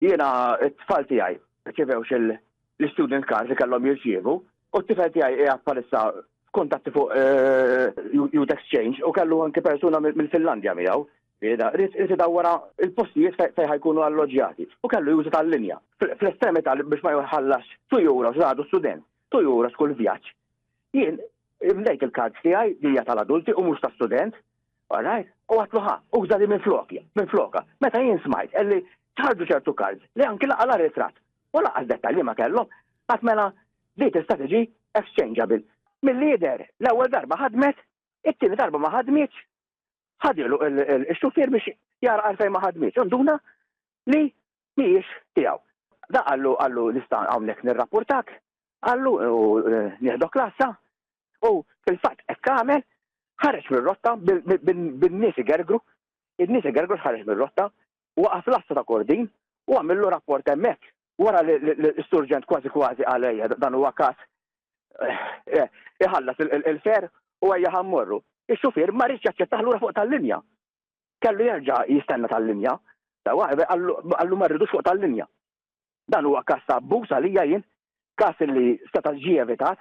jiena t-tfal tiegħi rċevewx l-student card li kellhom jirċievu u t-tifel tiegħi qiegħed bħalissa f'kuntatti fuq Youth Exchange u kellu anke persuna mill-Finlandja miegħu. Rrid idawwara il-postijiet fejn ħajkunu alloġjati u kellu juża tal-linja. Fl-estremità biex ma jħallax 2 euros għadu student, 2 euros kull vjaġġ. Jien imlejt il-kard tiegħi li hija tal-adulti u mhux ta' student, alright, u għatlu uża li minn floka. Meta jien smajt elli ċarġu ċertu cards li anki laqala ritrat. U laqas dettalji ma kellhom, qatt mela date strategy exchangeable. Mill-lider l-ewwel darba ħadmet, it-tieni darba ma ħadmitx. Ħadilu il-xufier biex jara għalfejn ma ħadmitx. Unduna li mhijiex tiegħu. Da għallu nistan hawnhekk nirrapportak, għallu nieħdu klassa u fil-fatt hekk għamel ħareġ mir-rotta bin-nies igergru, in-nies igergru ħareġ mir-rotta u waqaf l-asta ta' Kordin u għamillu rapport hemmhekk. Wara l-isturġent kważi għalejja dan huwa każ iħallas il-fer u għajja ħammorru. Il-xufier ma rridx jaċċettaħ lura fuq tal-linja. Kellu jerġa' jistenna tal-linja, għallu ma rridux fuq tal-linja. Dan huwa każ ta' abbuż għalija jien, każ li seta' ġie evitat,